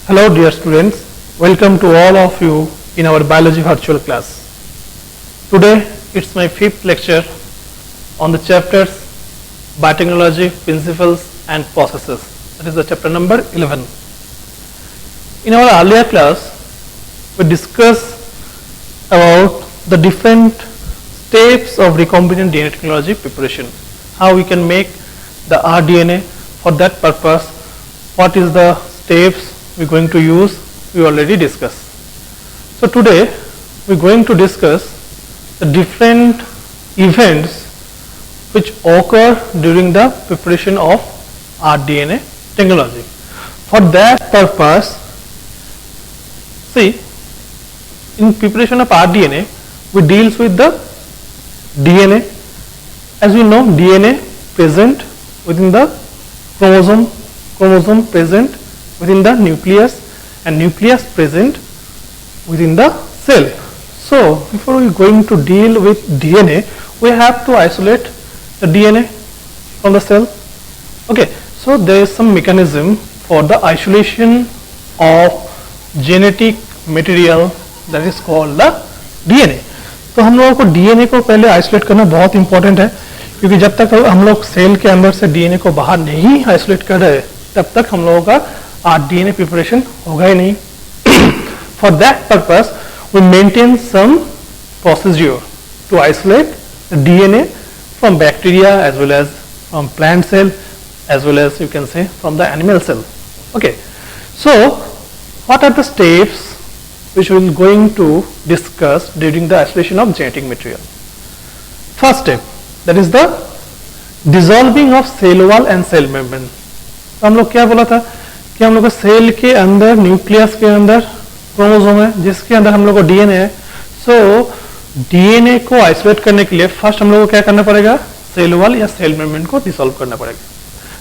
Hello dear students, welcome to all of you in our biology virtual class. Today it's my fifth lecture on the chapters biotechnology, principles and processes. That is the chapter number 11. In our earlier class we discussed about the different steps of recombinant DNA technology preparation, how we can make the rDNA. For that purpose, what is the steps we're going to use, we already discussed. So today we're going to discuss the different events which occur during the preparation of rDNA technology. For that purpose, see, in preparation of rDNA we deals with the DNA. As we know, DNA present within the chromosome present within the nucleus, and nucleus present within the cell. So before we going to deal with DNA, we have to isolate the DNA from the cell. Okay, so there is some mechanism for the isolation of genetic material, that is called the DNA. तो हम लोगों को DNA को पहले isolate करना बहुत important है, क्योंकि जब तक हम लोग सेल के अंदर से DNA को बाहर नहीं आइसोलेट कर रहे तब तक हम लोगों का DNA प्रिपरेशन होगा ही नहीं. For that purpose we maintain some procedure to isolate the DNA from bacteria as well as from plant cell as well as you can say from the animal cell. Okay, so what are the steps which we are going to discuss during the isolation of genetic material? First step, that is the dissolving of cell wall and cell membrane. तो हम लोग क्या बोला था कि हम लोग को सेल के अंदर, न्यूक्लियस के अंदर क्रोमोसोम है जिसके अंदर हम लोग को डीएनए है. सो डीएनए को आइसोलेट करने के लिए फर्स्ट हम लोग को क्या करना पड़ेगा, सेल वॉल या सेल मेम्ब्रेन को डिसॉल्व करना पड़ेगा.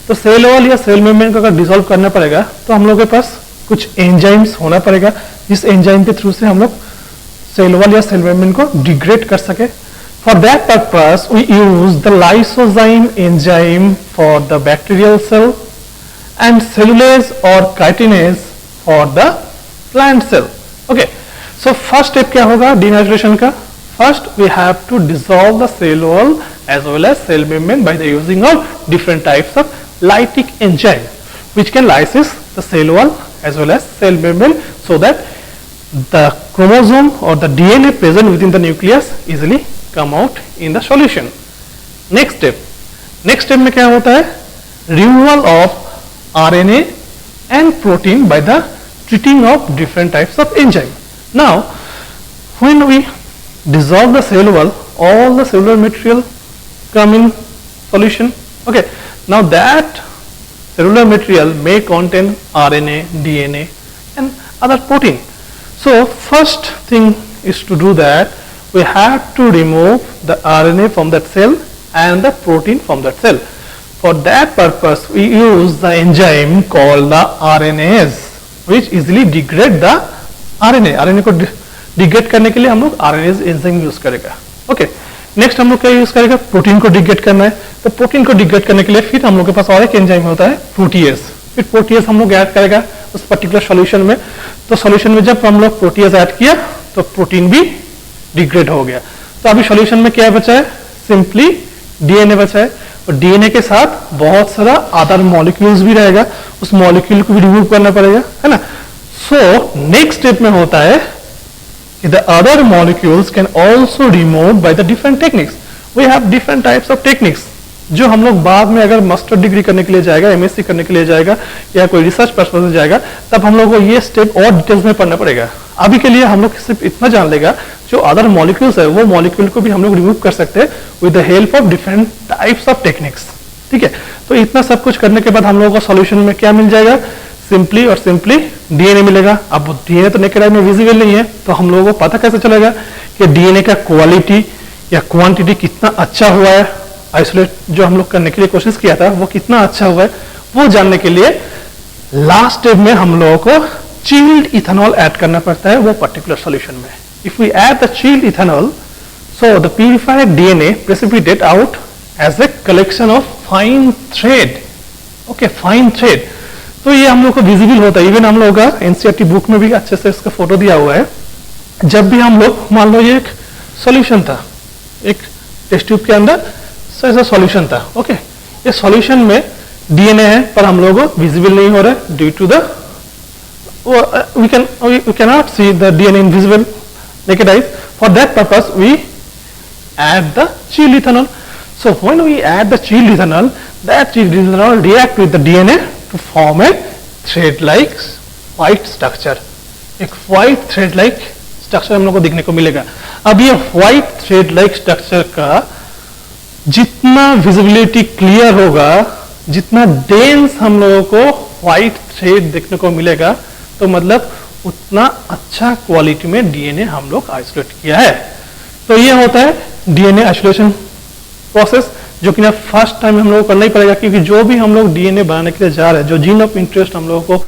तो सेल वॉल या सेल मेम्ब्रेन को अगर डिसॉल्व करना पड़ेगा तो हम लोग के पास कुछ एंजाइम्स होना पड़ेगा, जिस एंजाइम के थ्रू से हम लोग सेल वॉल या सेल मेम्ब्रेन को डिग्रेड कर सके. For that purpose, we use the lysozyme enzyme for the bacterial cell and cellulase or chitinase for the plant cell. Okay, so first step क्या होगा denaturation का? First, we have to dissolve the cell wall as well as cell membrane by the using of different types of lytic enzyme, which can lysis the cell wall as well as cell membrane, so that the chromosome or the DNA present within the nucleus easily come out in the solution. Next step में क्या होता है, removal of RNA and protein by the treating of different types of enzyme. Now when we dissolve the cell wall, all the cellular material come in solution. Okay, now that cellular material may contain RNA, DNA and other protein. So first thing is to do that we have to remove the RNA from that cell and the protein from that cell. For that purpose we use the enzyme called the RNase, which easily degrade the RNA को degrade करने के लिए हम लोग RNase enzyme use करेगा. Okay, next हम लोग क्या यूज करेगा, प्रोटीन को डिग्रेड करना है. तो प्रोटीन को डिग्रेड करने के लिए फिर हम लोग के पास और एक एंजाइम होता है प्रोटीएज. फिर प्रोटीएज हम लोग ऐड करेगा उस पर्टिकुलर सॉल्यूशन में. तो सॉल्यूशन में जब हम लोग प्रोटीएज ऐड किया तो प्रोटीन भी डिग्रेड हो गया. तो अभी सॉल्यूशन में क्या बचा है, सिंपली डीएनए बचा है. और डीएनए के साथ बहुत सारा अदर मॉलिक्यूल्स भी रहेगा, उस मॉलिक्यूल को भी रिमूव करना पड़ेगा, है ना. सो नेक्स्ट स्टेप में होता है कि the other molecules can also remove by the different techniques. We have different types of techniques जो हम लोग बाद में अगर मास्टर डिग्री करने के लिए जाएगा, एमएससी करने के लिए जाएगा या कोई रिसर्च पर्पस से जाएगा, तब हम लोग को ये स्टेप और डिटेल्स में पढ़ना पड़ेगा. अभी के लिए हम लोग सिर्फ इतना जान लेगा, जो अदर मॉलिक्यूल्स है वो मॉलिक्यूल को भी हम लोग रिमूव कर सकते हैं with the help of different types of techniques. ठीक है, तो इतना सब कुछ करने के बाद हम लोगों को सॉल्यूशन में क्या मिल जाएगा, सिंपली और सिंपली डीएनए मिलेगा. अब डीएनए तो नेकेड आई में विजिबल नहीं है, तो हम लोगों को पता कैसे चलेगा कि डीएनए का क्वालिटी या क्वांटिटी कितना अच्छा हुआ है, आइसोलेट जो हम लोग करने के लिए कोशिश किया था वो कितना अच्छा हुआ है, वो जानने के लिए लास्ट स्टेप में हम लोगों को चिल्ड इथेनॉल ऐड करना पड़ता है वो पर्टिकुलर सॉल्यूशन में. If we add the chilled ethanol, so the purified DNA precipitate out as a collection of fine thread. Okay, fine thread. तो ये हम लोग को विजिबल होता है, इवन हम लोग का एनसीईआरटी बुक में भी अच्छे से इसका फोटो दिया हुआ है। जब भी हम लोग, मान लो ये एक सॉल्यूशन था, एक टेस्ट ट्यूब के अंदर ऐसा सॉल्यूशन था, ओके, ये सॉल्यूशन में डीएनए है पर हम लोग को विजिबल नहीं हो रहा है due to the we cannot see the DNA in visible naked eyes. For that purpose we add the chill ethanol. So when we add the chill ethanol, that chill ethanol react with the DNA to form a thread like white structure. एक white thread like structure हम लोग को देखने को मिलेगा। अब ये white thread like structure का जितना विजिबिलिटी क्लियर होगा, जितना डेंस हम लोगों को व्हाइट थ्रेड देखने को मिलेगा, तो मतलब उतना अच्छा क्वालिटी में डीएनए हम लोग आइसोलेट किया है। तो ये होता है डीएनए आइसोलेशन प्रोसेस, जो कि ना फर्स्ट टाइम हम लोग को करना ही पड़ेगा, क्योंकि जो भी हम लोग डीएनए बनाने के लिए जा रहे हैं, जो जीन ऑफ इंटरेस्ट हम लोगों को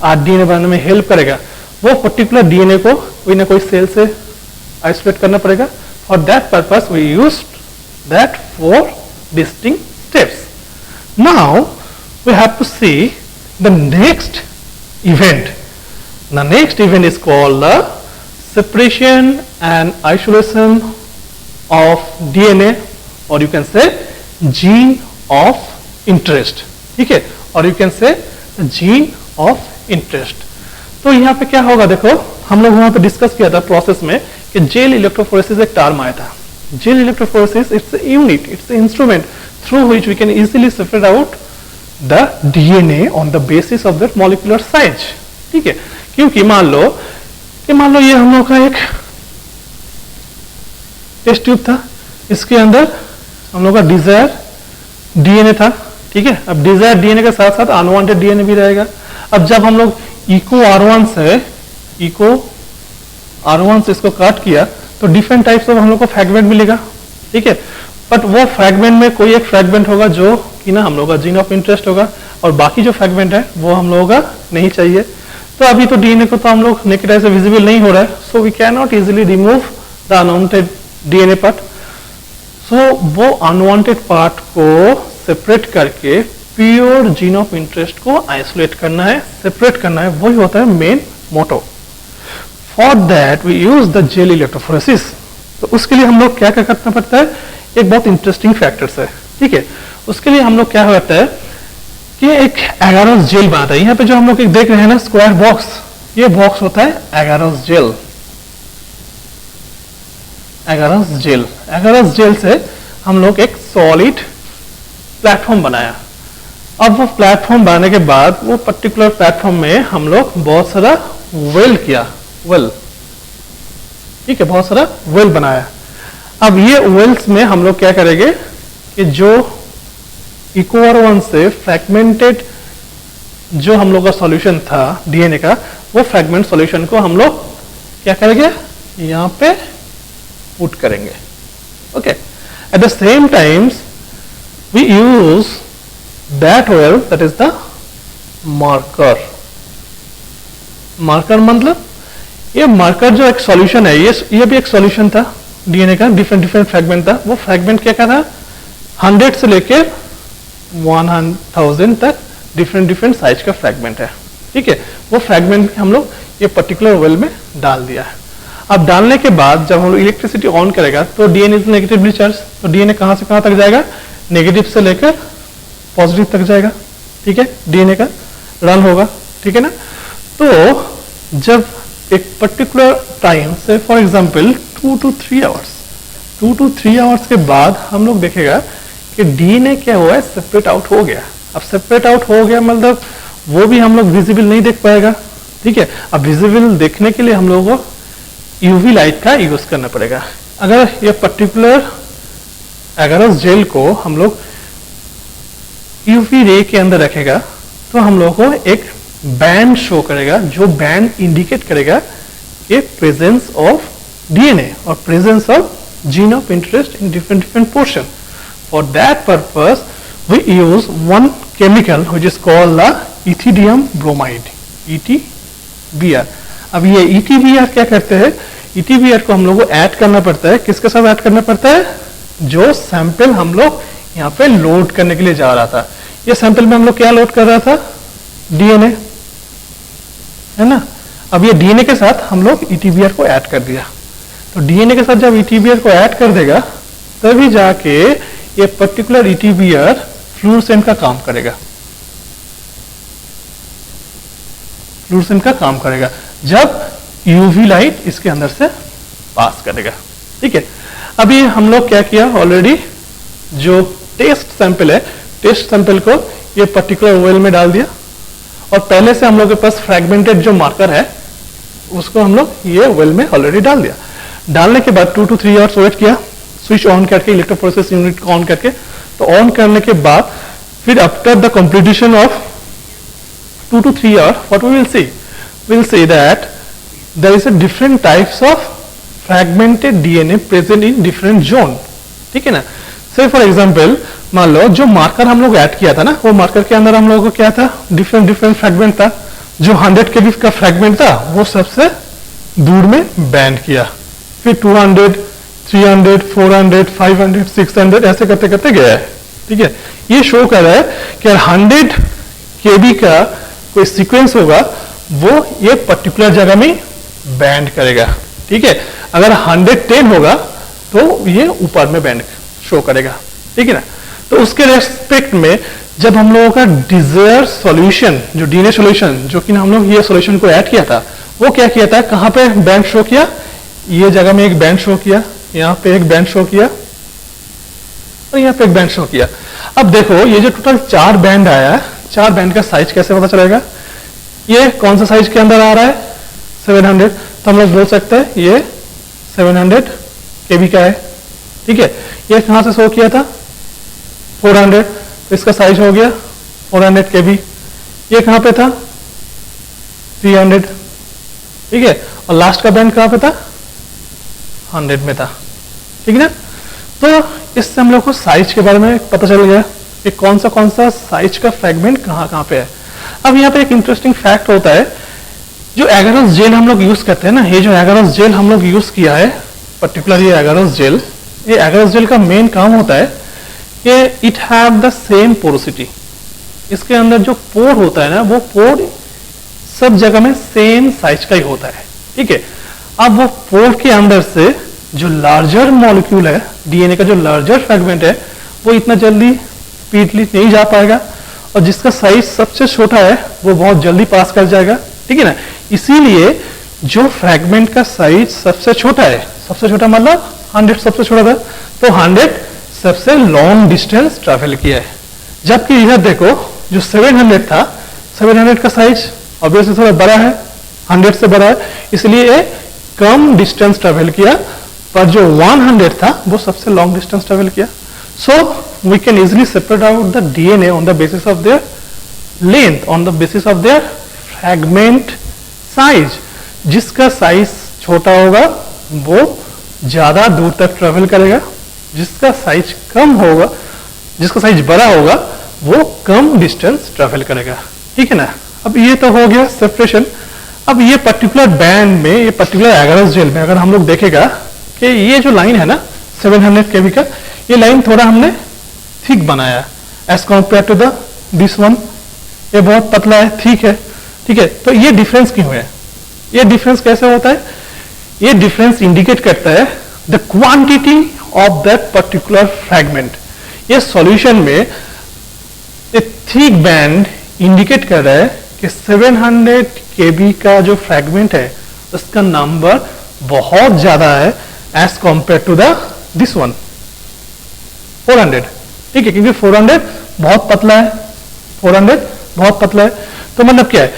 आज डीएनए बनाने में हेल्प करेगा, वो पर्टिकुलर डीएनए को कोई ना कोई सेल से आइसोलेट करना पड़ेगा। For that purpose we use that 4 distinct steps. Now we have to see the next event. The next event is called the separation and isolation of DNA, or you can say gene of interest. ठीक है, और you can say the gene of interest. तो यहाँ पे क्या होगा, देखो हम लोग वहां पे डिस्कस किया था प्रोसेस में कि जेल इलेक्ट्रोफोरेसिस एक टर्म आया था। Gel electrophoresis, it's a unit, it's an instrument through which we can easily separate out the DNA on the basis of that molecular size. ठीक है, क्योंकि मान लो ये हम लोग का एक टेस्ट ट्यूब था, इसके अंदर हम लोग का डिजायर डीएनए था। ठीक है, अब डिजायर डीएनए के साथ साथ अनवांटेड डीएनए भी रहेगा। अब जब हम लोग इको आर1 से इसको काट किया तो डिफरेंट टाइप्स ऑफ हम लोग को फ्रैगमेंट मिलेगा। ठीक है, बट वो फ्रैगमेंट में कोई एक फ्रैगमेंट होगा जो कि ना हम लोग का जीन ऑफ इंटरेस्ट होगा, और बाकी जो फ्रैगमेंट है वो हम लोगों का नहीं चाहिए। तो अभी तो डीएनए को तो हम लोग नेकेड आई से विजिबल नहीं हो रहा है, so we can not easily remove the unwanted DNA part. So वो अनवांटेड पार्ट को सेपरेट करके प्योर जीन ऑफ इंटरेस्ट को आइसोलेट करना है, सेपरेट करना है, वही होता है main motto. For that we use the gel electrophoresis. तो उसके लिए हम लोग क्या क्या करना पड़ता है, एक बहुत इंटरेस्टिंग फैक्टर्स है। ठीक है, उसके लिए हम लोग क्या होता है कि एक एगारोस जेल बनाता है। यहाँ पे जो हम लोग एक देख रहे हैं ना स्क्वायर बॉक्स, ये बॉक्स होता है एगारोस जेल। एगारोस जेल से हम लोग एक सॉलिड प्लेटफॉर्म बनाया। अब वो प्लेटफॉर्म बनाने के बाद वो पर्टिकुलर प्लेटफॉर्म में हम लोग बहुत सारा वेल किया, वेल, ठीक है, बहुत सारा वेल बनाया। अब ये वेल्स में हम लोग क्या करेंगे कि जो इको आर1 से फ्रैगमेंटेड जो हम लोग का सॉल्यूशन था डीएनए का, वो फ्रैगमेंट सॉल्यूशन को हम लोग क्या करेंगे, यहाँ पे पुट करेंगे। Okay, at the same times we use that well, that is the marker. Marker मतलब ये मार्कर जो एक सॉल्यूशन है, ये भी एक सॉल्यूशन था डीएनए का, डिफरेंट फ्रैगमेंट था। वो फ्रैगमेंट क्या था, 100 से लेकर 1000 तक डिफरेंट साइज का फ्रैगमेंट है। ठीक है, वो फ्रैगमेंट हम लोग ये पर्टिकुलर वेल में डाल दिया है। अब डालने के बाद जब हम लोग इलेक्ट्रिसिटी ऑन करेगा तो डीएनए इज नेगेटिवली चार्ज, तो डीएनए कहां से कहां तक जाएगा, नेगेटिव से लेकर पॉजिटिव तक जाएगा। ठीक है, डीएनए का रन होगा। ठीक है ना, तो जब एक पर्टिकुलर टाइम से फॉर एग्जांपल 2 to 3 आवर्स के बाद हम लोग देखेगा कि डीएनए क्या हुआ है, सेपरेट आउट हो गया। अब सेपरेट आउट हो गया मतलब वो भी हम लोग विजिबल नहीं देख पाएगा। ठीक है, अब विजिबल देखने के लिए हम लोगों को यूवी लाइट का यूज करना पड़ेगा। अगर ये पर्टिकुलर एगारोस जेल को हम लोग यूवी रे के अंदर रखेगा तो हम लोग को एक बैंड शो करेगा, जो बैंड इंडिकेट करेगा कि प्रेजेंस ऑफ डीएनए और presence of gene of interest in different portion. For that purpose we use one chemical which is called the ethidium bromide, ETBr। अब ये ETBr क्या करते हैं, ETBr को हम लोग को ऐड करना पड़ता है। किसके साथ ऐड करना पड़ता है, जो सैंपल हम लोग यहाँ पे लोड करने के लिए जा रहा था। ये सैंपल में हम लोग क्या लोड कर रहा था, डीएनए, है ना। अब ये डीएनए के साथ हम लोग ईटीबीआर को ऐड कर दिया, तो डीएनए के साथ जब ईटीबीआर को ऐड कर देगा तभी जाके ये पर्टिकुलर ईटीबीआर फ्लूरोसेंट का काम करेगा, फ्लूरोसेंट का काम करेगा जब यूवी लाइट इसके अंदर से पास करेगा, ठीक है। अभी हम लोग क्या किया, ऑलरेडी जो टेस्ट सैंपल है, टेस्ट सैंपल को ये पर्टिकुलर वेल में डाल दिया, और पहले से हम लोग के पास फ्रैगमेंटेड जो मार्कर है उसको हम लोग ये वेल में ऑलरेडी डाल दिया। डालने के बाद 2 to 3 आवर्स वेट किया, स्विच ऑन करके, इलेक्ट्रोफोरेसिस यूनिट को ऑन करके। तो ऑन करने के बाद फिर after the completion of 2 to 3 hour what we will see that there is a different types of fragmented DNA present in different zone, ठीक है ना। से फॉर एग्जांपल मान लो जो मार्कर हम लोग ऐड किया था ना, वो मार्कर के अंदर हम लोगों को क्या था, डिफरेंट फ्रैगमेंट था। जो 100 केबी का फ्रैगमेंट था वो सबसे दूर में बैंड किया, फिर 200, 300, 400, 500, 600 ऐसे करते करते गया है, ठीक है। ये शो कर रहा है कि 100 केबी का कोई सीक्वेंस होगा वो ये पर्टिकुलर जगह में बैंड करेगा, ठीक है। अगर 110 होगा तो ये ऊपर में बैंड शो करेगा, ठीक है ना। तो उसके रेस्पेक्ट में जब हम लोगों का डिजायर सॉल्यूशन, जो डीएनए सॉल्यूशन, जो कि हम लोग ये सॉल्यूशन को ऐड किया था, वो क्या किया था, कहां पे बैंड शो किया, ये जगह में एक बैंड शो किया, यहां पे एक बैंड शो किया, और यहां पे एक बैंड शो किया। अब देखो ये जो टोटल 4 बैंड आया है, 4 बैंड का साइज कैसे पता चलेगा, ये कौन सा साइज के अंदर आ रहा है, 700, तो हम लोग बोल सकते हैं ये 700 केबी का है, ठीक है। ये कहां से शो किया था, 400, तो इसका साइज हो गया 400 केबी। ये कहां पे था, 300, ठीक है। और लास्ट का बैंड कहां पे था, 100 में था, ठीक है ना। तो इससे हम लोग को साइज के बारे में पता चल गया कि कौन सा साइज का फ्रैगमेंट कहां पे है। अब यहाँ पे एक इंटरेस्टिंग फैक्ट होता है, जो एगारोस जेल हम लोग यूज करते हैं ना, ये जो एगारोस जेल हम लोग यूज किया है, पर्टिकुलर ये एगारोस जेल, ये एगारोस जेल का मेन काम होता है कि it have the same porosity. इसके अंदर जो पोर होता है ना, वो पोर सब जगह में सेम साइज का ही होता है, ठीक है। अब वो पोर के अंदर से जो लार्जर मॉलिक्यूल है, डीएनए का जो लार्जर फ्रैगमेंट है, वो इतना जल्दी स्पीडली नहीं जा पाएगा, और जिसका साइज सबसे छोटा है वो बहुत जल्दी पास कर जाएगा, ठीक है ना। इसीलिए जो फ्रैगमेंट का साइज सबसे छोटा है, सबसे छोटा मतलब 100 सबसे छोटा था, तो 100 सबसे लॉन्ग डिस्टेंस ट्रैवल किया है। जबकि इधर देखो जो 700 था, 700 का साइज ऑब्वियसली थोड़ा बड़ा है, 100 से बड़ा है, इसलिए कम डिस्टेंस ट्रैवल किया, पर जो 100 था वो सबसे लॉन्ग डिस्टेंस ट्रैवल किया। So we can easily separate out the DNA on the basis of their length, on the basis of their fragment size. जिसका साइज छोटा होगा वो ज्यादा दूर तक ट्रेवल करेगा, जिसका साइज कम होगा, जिसका साइज बड़ा होगा वो कम डिस्टेंस ट्रेवल करेगा, ठीक है ना। अब ये तो हो गया सेपरेशन। अब ये पर्टिकुलर बैंड में, ये पर्टिकुलर एगारोस जेल में अगर हम लोग देखेगा कि ये जो लाइन है ना 700 केबी का, ये लाइन थोड़ा हमने थिक बनाया as compare to the this one, ये बहुत पतला है, ठीक है, ठीक है। तो ये डिफरेंस क्यों है, ये डिफरेंस कैसे होता है, ये डिफरेंस इंडिकेट करता है the quantity of that particular fragment. ये सॉल्यूशन में ये थिक बैंड इंडिकेट कर रहा है कि 700 केबी का जो फ्रैगमेंट है उसका नंबर बहुत ज्यादा है as compare to the this one 400, ठीक है, क्योंकि 400 बहुत पतला है, 400 बहुत पतला है। तो मतलब क्या है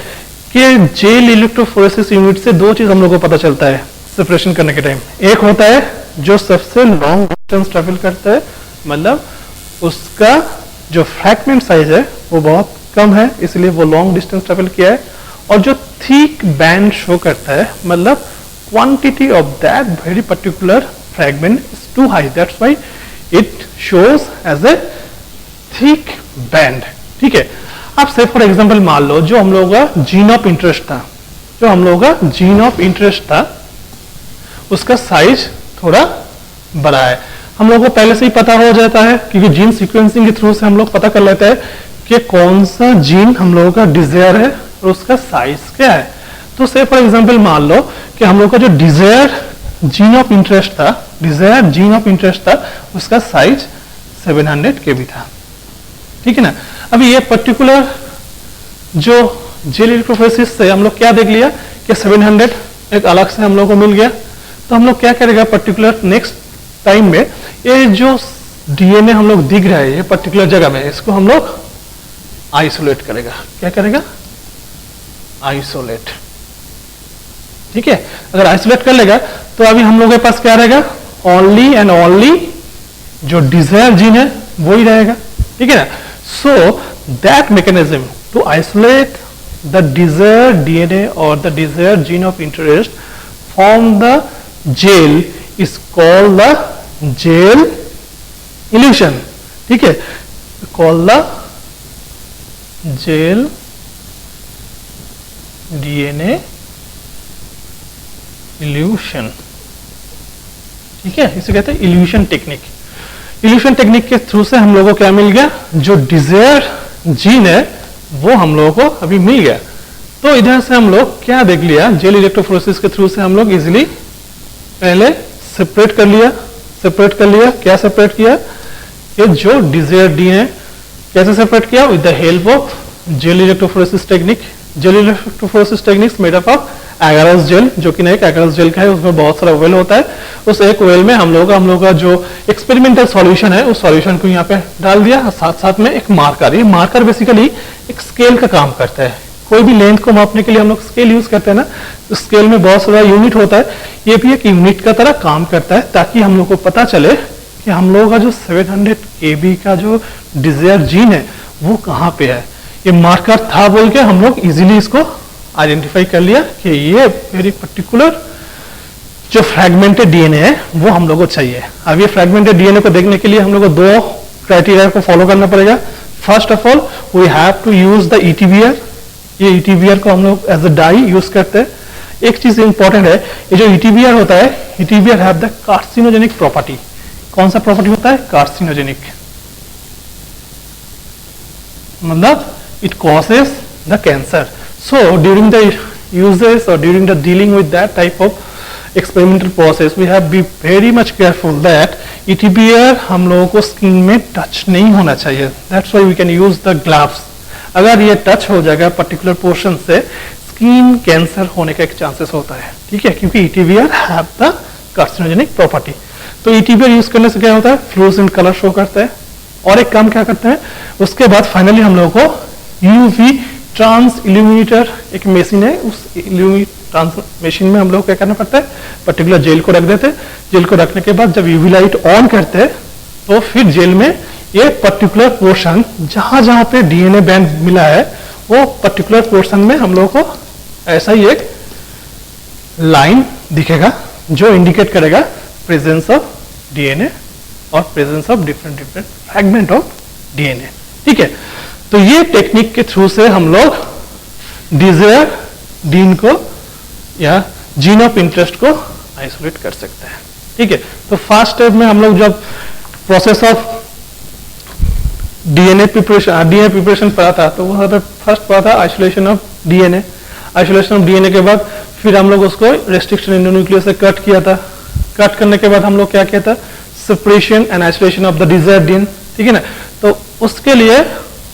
कि जेल इलेक्ट्रोफोरेसिस यूनिट से दो चीज हम लोग को पता चलता है सेपरेशन करने के टाइम। एक होता है जो सबसे लॉन्ग डिस्टेंस ट्रेवल करता है, मतलब उसका जो फ्रैगमेंट साइज है वो बहुत कम है, इसलिए वो लॉन्ग डिस्टेंस ट्रेवल किया है। और जो थिक बैंड शो करता है, मतलब quantity of that very particular fragment is too high, that's why it shows as a thick band, ठीक है। अब से फॉर एग्जांपल मान लो जो हम लोगों का जीन ऑफ इंटरेस्ट था, जो हम लोगों का जीन ऑफ इंटरेस्ट था उसका साइज थोड़ा बड़ा है। हम लोगों को पहले से ही पता हो जाता है क्योंकि जीन सीक्वेंसिंग के थ्रू से हम लोग पता कर लेते हैं कि कौन सा जीन हम लोगों का डिजायर है और उसका साइज क्या है। तो से फॉर एग्जांपल मान लो कि हम लोग का जो डिजायर जीन ऑफ इंटरेस्ट था उसका साइज 700 kb था, ठीक है ना। अभी ये पर्टिकुलर जो जेल इलेक्ट्रोफोरेसिस से हम लोग क्या देख लिया कि 700 एक अलग से हम लोग को मिल गया। तो हम लोग क्या करेगा पर्टिकुलर नेक्स्ट टाइम में ये जो डीएनए हम लोग दिख रहा है ये पर्टिकुलर जगह में, इसको हम लोग आइसोलेट करेगा। क्या करेगा? आइसोलेट, ठीक है। अगर आइसोलेट कर लेगा तो अभी हम लोगों के पास क्या रहेगा? ओनली एंड ओनली जो डिजायर जीन है वो ही रहेगा, ठीक है ना। So that mechanism to isolate the desire DNA और the desire gene of interest from the gel is called the gel elution, ठीक है। Called the gel DNA elution, ठीक है। इसे कहते हैं इल्यूशन टेक्निक। इल्यूशन टेक्निक के थ्रू से हम लोगों को क्या मिल गया? जो डिजायर जीन है वो हम लोगों को अभी मिल गया। तो इधर से हम लोग क्या देख लिया? जेल इलेक्ट्रोफोरेसिस के थ्रू से हम लोग इजिली पहले सेपरेट कर लिया। क्या सेपरेट किया? ये जो डिजायर डीएनए कैसे सेपरेट किया? With the help of gel electrophoresis technique. Gel electrophoresis techniques made up of agarose gel, जो कि एक एगारस जेल का है, उसमें बहुत सारा वेल होता है। उस एक वेल में हम लोग का जो एक्सपेरिमेंटल सॉल्यूशन है उस सॉल्यूशन को यहाँ पे डाल दिया, साथ साथ में एक मार्कर। ये मार्कर बेसिकली एक स्केल का काम करता है। कोई भी लेंथ को मापने के लिए हम लोग स्केल यूज करते हैं ना, तो स्केल में बहुत सारा यूनिट होता है, ये भी एक यूनिट का तरह काम करता है, ताकि हम लोग को पता चले कि हम लोगों का जो 700 kb का जो डिजायर जीन है वो कहाँ पे है। ये मार्कर था बोल के हम लोग इजीली इसको आइडेंटिफाई कर लिया कि ये वेरी पर्टिकुलर जो फ्रैगमेंटेड डीएनए है वो हम लोग को चाहिए। अब ये फ्रैगमेंटेड डीएनए को देखने के लिए हम लोग को दो क्राइटेरिया को फॉलो करना पड़ेगा। First of all we have to use the EtBr. ये ईटीबीआर को हम लोग एज अ डाई यूज करते हैं। एक चीज इंपॉर्टेंट है, ये जो ईटीबीआर होता है, ईटीबीआर हैव द कार्सिनोजेनिक प्रॉपर्टी। कौन सा प्रॉपर्टी होता है? कार्सिनोजेनिक, मतलब it causes the cancer. So during the uses or during the dealing with that type of experimental process we have to be very much careful that ETBR हम लोगों को skin में touch नहीं होना चाहिए। That's why we can use the gloves. अगर ये touch हो जाएगा पर्टिकुलर पोर्शन से स्किन कैंसर होने का एक चांसेस होता है, ठीक है, क्योंकि ETBR have the carcinogenic property। तो ETBR यूज करने से क्या होता है? फ्लोरोसेंट कलर शो करता है। और एक काम क्या करते हैं उसके बाद फाइनली हम लोगों को यूवी ट्रांस इल्यूमिनेटर एक मशीन है, उस ट्रांस मशीन में हम लोग क्या करना पड़ता है? पर्टिकुलर जेल को रख देते हैं। जेल को रखने के बाद जब यूवी लाइट ऑन करते हैं तो फिर जेल में ये पर्टिकुलर पोर्शन जहां जहां पे डीएनए बैंड मिला है वो पर्टिकुलर पोर्शन में हम लोग को ऐसा ही एक लाइन दिखेगा जो इंडिकेट करेगा प्रेजेंस ऑफ डीएनए और presence of different fragment of DNA, ठीक है। तो ये टेक्निक के थ्रू से हम लोग डिजायर जीन को या जीन ऑफ इंटरेस्ट को आइसोलेट कर सकते हैं, ठीक है। तो फर्स्ट स्टेप में हम लोग जब प्रोसेस ऑफ डीएनए प्रिपरेशन पढ़ा था तो वहां पे फर्स्ट पढ़ा था isolation of DNA. Isolation of DNA के बाद फिर हम लोग उसको रेस्ट्रिक्शन एंडोन्यूक्लियस से कट किया था। कट करने के बाद हम लोग क्या किया था? Separation and isolation of the desired gene, ठीक है ना। तो उसके लिए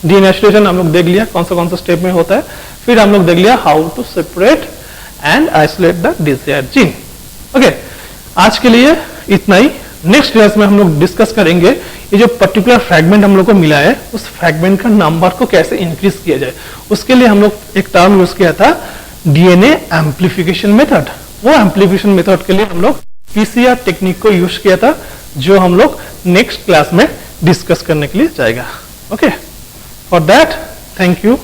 डीएनए आइसोलेशन हम लोग देख लिया कौन सा स्टेप में होता है। फिर हम लोग देख लिया how to separate and isolate the desired gene. Okay, आज के लिए इतना ही। नेक्स्ट क्लास में हम लोग डिस्कस करेंगे ये जो पर्टिकुलर फ्रैगमेंट हम लोग को मिला है उस फ्रैगमेंट का नंबर को कैसे इंक्रीज किया जाए। उसके लिए हम लोग एक टर्म यूज किया था डीएनए एम्प्लीफिकेशन मेथड। वो एम्प्लीफिकेशन मेथड के लिए हम लोग पीसीआर टेक्निक को यूज किया था, जो हम लोग नेक्स्ट क्लास में डिस्कस करने के लिए जाएगा। Okay, for that thank you.